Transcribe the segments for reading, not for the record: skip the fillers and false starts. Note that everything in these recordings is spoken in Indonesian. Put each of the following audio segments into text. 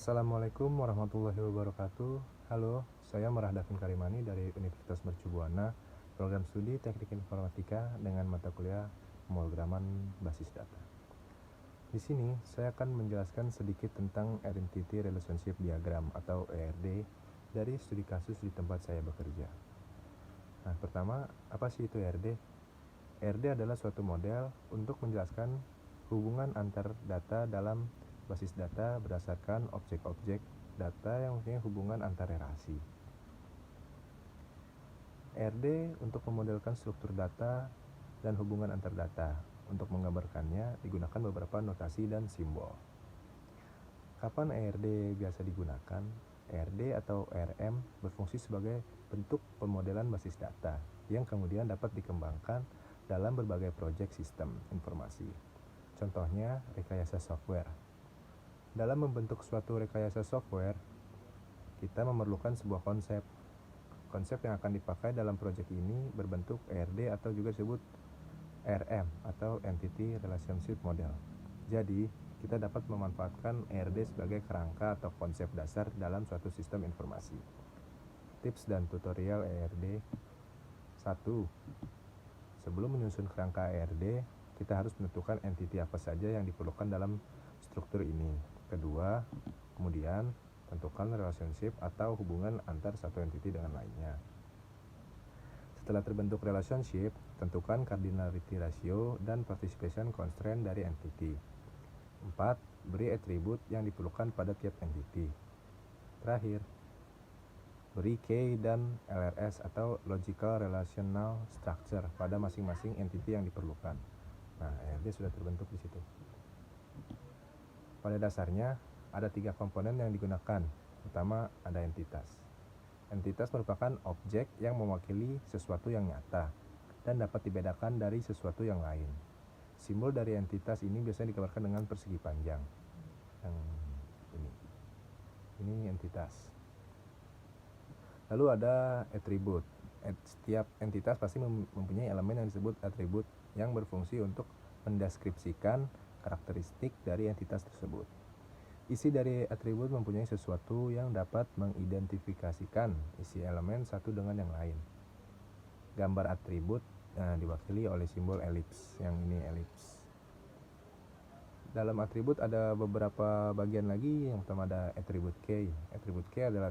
Assalamualaikum warahmatullahi wabarakatuh. Halo, saya Merah Davin Karimani dari Universitas Mercu Buana, program studi Teknik Informatika dengan mata kuliah pemrograman basis data. Di sini saya akan menjelaskan sedikit tentang Entity Relationship Diagram atau ERD dari studi kasus di tempat saya bekerja. Nah, pertama, apa sih itu ERD? ERD adalah suatu model untuk menjelaskan hubungan antar data dalam basis data berdasarkan objek-objek data yang mempunyai hubungan antar relasi. ERD untuk memodelkan struktur data dan hubungan antar data. Untuk menggambarkannya digunakan beberapa notasi dan simbol. Kapan ERD biasa digunakan? ERD atau ERM berfungsi sebagai bentuk pemodelan basis data yang kemudian dapat dikembangkan dalam berbagai proyek sistem informasi. Contohnya, rekayasa software. Dalam membentuk suatu rekayasa software, kita memerlukan sebuah konsep. Konsep yang akan dipakai dalam proyek ini berbentuk ERD atau juga disebut RM atau Entity Relationship Model. Jadi, kita dapat memanfaatkan ERD sebagai kerangka atau konsep dasar dalam suatu sistem informasi. Tips dan tutorial ERD. 1. Sebelum menyusun kerangka ERD, kita harus menentukan entity apa saja yang diperlukan dalam struktur ini. Kedua, kemudian tentukan relationship atau hubungan antar satu entity dengan lainnya. Setelah terbentuk relationship, tentukan cardinality ratio dan participation constraint dari entity. 4. Beri atribut yang diperlukan pada tiap entity. Terakhir, beri key dan LRS atau logical relational structure pada masing-masing entity yang diperlukan. Nah, ERD sudah terbentuk di situ. Pada dasarnya, ada 3 komponen yang digunakan. Pertama, ada entitas. Entitas merupakan objek yang mewakili sesuatu yang nyata dan dapat dibedakan dari sesuatu yang lain. Simbol dari entitas ini biasanya digambarkan dengan persegi panjang. Yang ini entitas. Lalu ada atribut. Setiap entitas pasti mempunyai elemen yang disebut atribut yang berfungsi untuk mendeskripsikan karakteristik dari entitas tersebut. Isi dari atribut mempunyai sesuatu yang dapat mengidentifikasikan isi elemen satu dengan yang lain. Gambar atribut diwakili oleh simbol elips, yang ini elips. Dalam atribut ada beberapa bagian lagi. Yang pertama ada atribut key. Atribut key adalah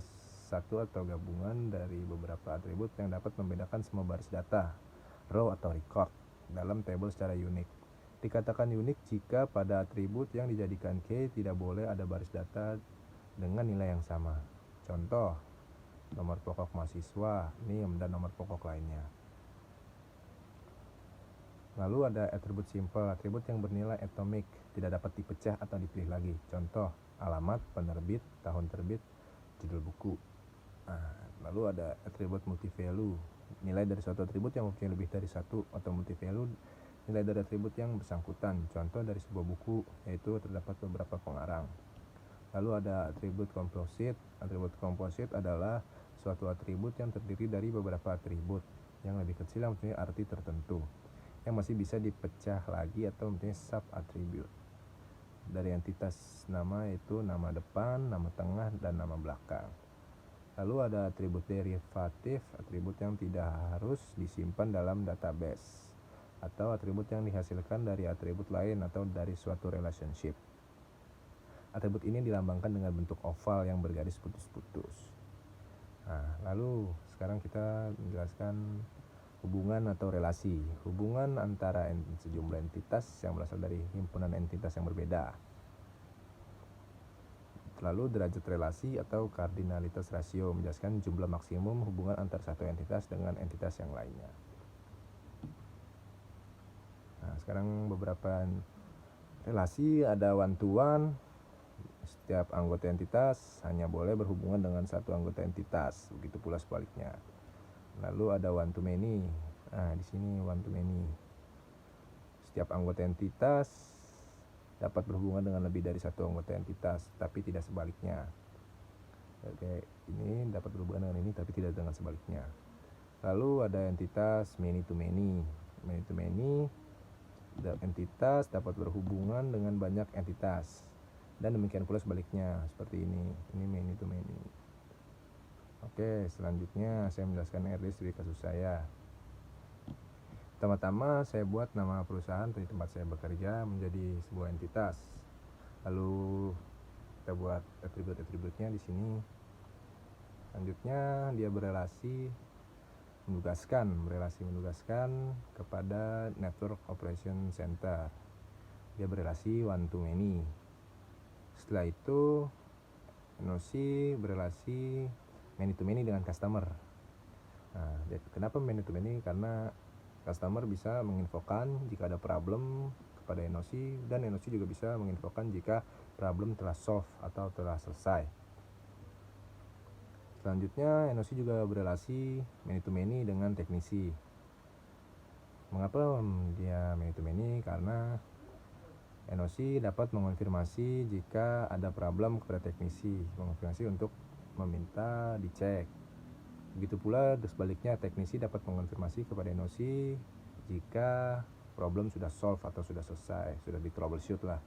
satu atau gabungan dari beberapa atribut yang dapat membedakan semua baris data, row atau record, dalam table secara unik. Dikatakan unik jika pada atribut yang dijadikan key tidak boleh ada baris data dengan nilai yang sama. Contoh, nomor pokok mahasiswa, NIM, dan nomor pokok lainnya. Lalu ada atribut simple, atribut yang bernilai atomik, tidak dapat dipecah atau dipilih lagi. Contoh, alamat, penerbit, tahun terbit, judul buku. Lalu ada atribut multi-value, nilai dari suatu atribut yang mempunyai lebih dari satu, atau multi-value, nilai dari atribut yang bersangkutan. Contoh dari sebuah buku, yaitu terdapat beberapa pengarang. Lalu ada atribut komposit. Atribut komposit adalah suatu atribut yang terdiri dari beberapa atribut yang lebih kecil yang mempunyai arti tertentu, yang masih bisa dipecah lagi atau mempunyai sub-atribut dari entitas nama, yaitu nama depan, nama tengah, dan nama belakang. Lalu ada atribut derivatif, atribut yang tidak harus disimpan dalam database, atau atribut yang dihasilkan dari atribut lain atau dari suatu relationship. Atribut ini dilambangkan dengan bentuk oval yang bergaris putus-putus. Lalu sekarang kita menjelaskan hubungan atau relasi. Hubungan antara sejumlah entitas yang berasal dari himpunan entitas yang berbeda. Lalu derajat relasi atau kardinalitas rasio menjelaskan jumlah maksimum hubungan antar satu entitas dengan entitas yang lainnya. Sekarang beberapa relasi. Ada one to one. Setiap anggota entitas hanya boleh berhubungan dengan satu anggota entitas. Begitu pula sebaliknya. Lalu ada one to many. Di sini one to many. Setiap anggota entitas dapat berhubungan dengan lebih dari satu anggota entitas, tapi tidak sebaliknya. Oke, ini dapat berhubungan dengan ini, tapi tidak dengan sebaliknya. Lalu ada entitas many to many. Many to many, entitas dapat berhubungan dengan banyak entitas, Dan demikian pula sebaliknya, seperti ini many to many. Oke, selanjutnya saya menjelaskan ERD studi kasus saya. Pertama-tama saya buat nama perusahaan di tempat saya bekerja menjadi sebuah entitas. Lalu kita buat atribut-atributnya di sini. Selanjutnya dia berelasi menugaskan kepada Network Operation Center. Dia berelasi one to many. Setelah itu NOC berelasi many to many dengan customer. Nah, kenapa many to many? Karena customer bisa menginfokan jika ada problem kepada NOC, dan NOC juga bisa menginfokan jika problem telah solve atau telah selesai. Selanjutnya NOC juga berelasi many to many dengan teknisi. Mengapa dia many to many? Karena NOC dapat mengonfirmasi jika ada problem kepada teknisi, mengonfirmasi untuk meminta dicek. Begitu pula sebaliknya, teknisi dapat mengonfirmasi kepada NOC jika problem sudah solve atau sudah selesai, sudah di troubleshoot lah.